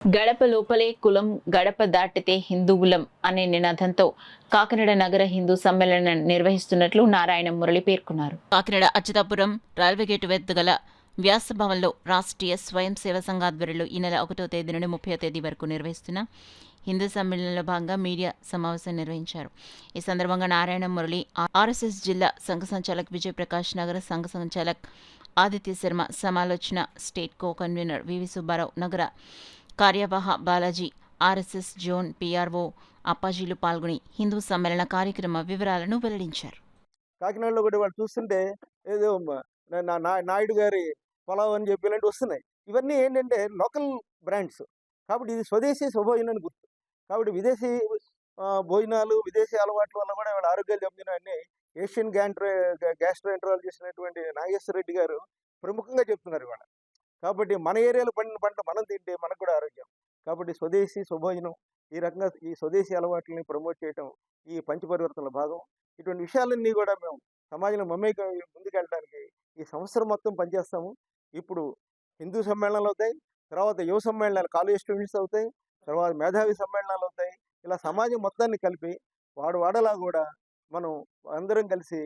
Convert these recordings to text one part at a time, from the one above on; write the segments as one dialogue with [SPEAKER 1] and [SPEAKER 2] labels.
[SPEAKER 1] గడప లోపలే కులం గడప దాటితే హిందువులం అనే నినాదంతో కాకినాడ నగర హిందూ సమ్మేళనం నిర్వహిస్తున్నట్లు నారాయణ మురళి పేర్కొన్నారు. కాకినాడ అచ్యుతాపురం రైల్వేగేటు వద్ద గల వ్యాసభవన్లో రాష్ట్రీయ స్వయం సేవ సంఘ ఆధ్వర్యంలో ఈ నెల 1వ తేదీ నుండి 30వ తేదీ వరకు నిర్వహిస్తున్న హిందూ సమ్మేళనంలో భాగంగా మీడియా సమావేశం నిర్వహించారు. ఈ సందర్భంగా నారాయణ మురళి, ఆర్ఎస్ఎస్ జిల్లా సంఘ సంచాలక్ విజయప్రకాష్, నగర సంఘ సంచాలక్ ఆదిత్య శర్మ, సమాలోచన state co convener V V Subbarao, నగర కార్యవాహ బాలాజీ, ఆర్ఎస్ఎస్ జోన్ పిఆర్ఓ అప్పాజీలు పాల్గొని హిందూ సమ్మేళన కార్యక్రమ వివరాలను వెల్లడించారు.
[SPEAKER 2] కాకినాడలో కూడా వాళ్ళు చూస్తుంటే ఏదో నాయుడు గారి పొలావ్ అని చెప్పి ఇలాంటివి వస్తున్నాయి. ఇవన్నీ ఏంటంటే లోకల్ బ్రాండ్స్ కాబట్టి ఇది స్వదేశీ శుభోజనం అని గుర్తు. కాబట్టి విదేశీ భోజనాలు, విదేశీ అలవాట్ల వల్ల కూడా వాళ్ళ ఆరోగ్యాలు దెబ్బతిన్నాయని ఏషియన్ గ్యాస్ట్రోఎంటరాలజిస్ట్ అయినటువంటి నాగేశ్వర రెడ్డి గారు ప్రముఖంగా చెప్తున్నారు ఇవాళ. కాబట్టి మన ఏరియాలో పండిన పంట మనం తింటే మనకు కూడా ఆరోగ్యం. కాబట్టి స్వదేశీ శుభోజనం ఈ రకంగా ఈ స్వదేశీ అలవాట్లని ప్రమోట్ చేయటం ఈ పంచపరివర్తనల భాగం. ఇటువంటి విషయాలన్నీ కూడా మేము సమాజంలో ముందుకెళ్ళడానికి ఈ సంవత్సరం మొత్తం పనిచేస్తాము. ఇప్పుడు హిందూ సమ్మేళనాలు అవుతాయి, తర్వాత యువ సమ్మేళనాలు, కాలేజ్ స్టూడెంట్స్ అవుతాయి, తర్వాత మేధావి సమ్మేళనాలు అవుతాయి. ఇలా సమాజం మొత్తాన్ని కలిపి వాడలా కూడా మనం అందరం కలిసి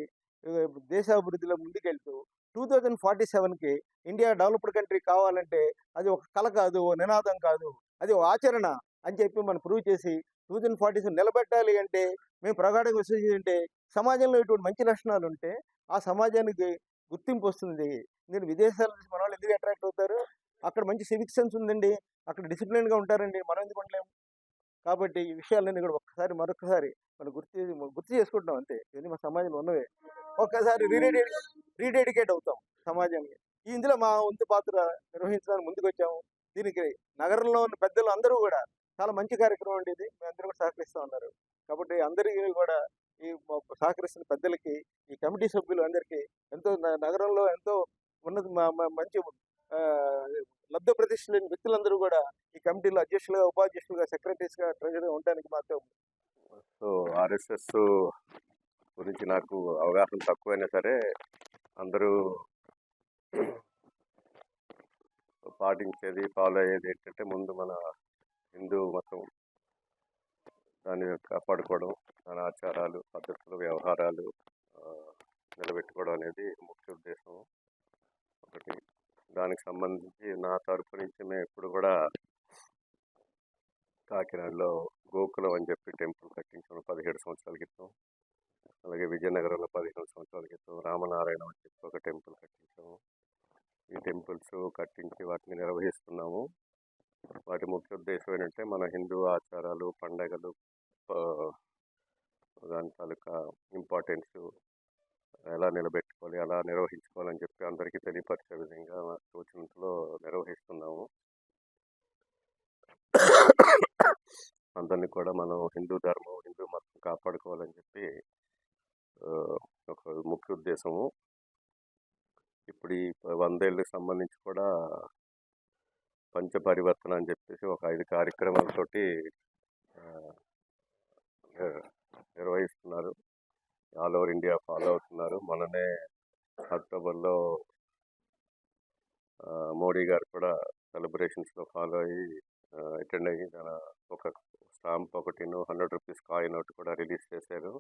[SPEAKER 2] దేశాభివృద్ధిలో ముందుకెళ్తూ 2047కి ఇండియా డెవలప్డ్ కంట్రీ కావాలంటే అది ఒక కళ కాదు, ఓ నినాదం కాదు, అది ఓ ఆచరణ అని చెప్పి మనం ప్రూవ్ చేసి 2047 నిలబెట్టాలి అంటే మేము ప్రగాఢంగా విశ్వసించే సమాజంలో ఇటువంటి మంచి లక్షణాలు ఉంటే ఆ సమాజానికి గుర్తింపు వస్తుంది. నేను విదేశాల నుంచి మన వాళ్ళు ఎందుకు అట్రాక్ట్ అవుతారు? అక్కడ మంచి సివిక్ సెన్స్ ఉందండి, అక్కడ డిసిప్లిన్గా ఉంటారండి, మనం ఎందుకు ఉండలేము? కాబట్టి ఈ విషయాలన్నీ కూడా మరొకసారి మనం గుర్తు చేసుకుంటాం అంతే. ఇవన్నీ మా సమాజంలో ఉన్నవే. ఒక్కసారి రీడెడికేట్ అవుతాం సమాజానికి. ఇందులో మా వంతు పాత్ర నిర్వహించడానికి ముందుకు వచ్చాము. దీనికి నగరంలో ఉన్న పెద్దలు అందరూ కూడా చాలా మంచి కార్యక్రమం అండి ఇది. మేమందరూ కూడా సహకరిస్తూ ఉన్నారు. కాబట్టి అందరికీ కూడా ఈ సహకరిస్తున్న పెద్దలకి, ఈ కమిటీ సభ్యులు అందరికీ ఎంతో నగరంలో ఎంతో ఉన్నత మంచి లబ్ధ ప్రతిష్ఠులైన వ్యక్తులందరూ కూడా ఈ కమిటీలో అధ్యక్షులుగా, ఉపాధ్యక్షులుగా, సెక్రటరీస్గా, ట్రెజరీగా ఉండడానికి మాత్రం.
[SPEAKER 3] సో ఆర్ఎస్ఎస్ గురించి నాకు అవగాహన తక్కువైనా సరే అందరూ పాటించేది, ఫాలో అయ్యేది ఏంటంటే ముందు మన హిందూ మతం దాన్ని కాపాడుకోవడం, దాని ఆచారాలు, పద్ధతులు, వ్యవహారాలు నిలబెట్టుకోవడం అనేది ముఖ్య ఉద్దేశం ఒకటి. దానికి సంబంధించి నా తరపు నుంచి మేము ఎప్పుడు కూడా కాకినాడలో గోకులం అని చెప్పి టెంపుల్ కట్టించాము 17 సంవత్సరాల క్రితం. అలాగే విజయనగరంలో 15 సంవత్సరాల క్రితం రామనారాయణ అని చెప్పి ఒక టెంపుల్ కట్టించాము. ఈ టెంపుల్స్ కట్టించి వాటిని నిర్వహిస్తున్నాము. వాటి ముఖ్య ఉద్దేశం ఏంటంటే మన హిందూ ఆచారాలు, పండగలు, దాని తాలూకా ఇంపార్టెన్స్ ఎలా నిలబెట్టుకోవాలి, ఎలా నిర్వహించుకోవాలని చెప్పి అందరికీ తెలియపరిచే విధంగా సూచనలో నిర్వహిస్తున్నాము. అందరినీ కూడా మనం హిందూ ధర్మం, హిందూ మతం కాపాడుకోవాలని చెప్పి ఒక ముఖ్య ఉద్దేశము. ఇప్పుడు ఈ 100 ఏళ్ళకి సంబంధించి కూడా పంచపరివర్తన అని చెప్పేసి ఒక 5 కార్యక్రమాలతోటి నిర్వహిస్తున్నారు. ఆల్ ఓవర్ ఇండియా ఫాలో అవుతున్నారు. మొన్ననే అక్టోబర్లో మోడీ గారు కూడా సెలబ్రేషన్స్లో ఫాలో అయ్యి అటెండ్ అయ్యి ఒక స్టాంప్ ఒకటి 100 రూపీస్ కాయిన్ ఒకటి కూడా రిలీజ్ చేశారు.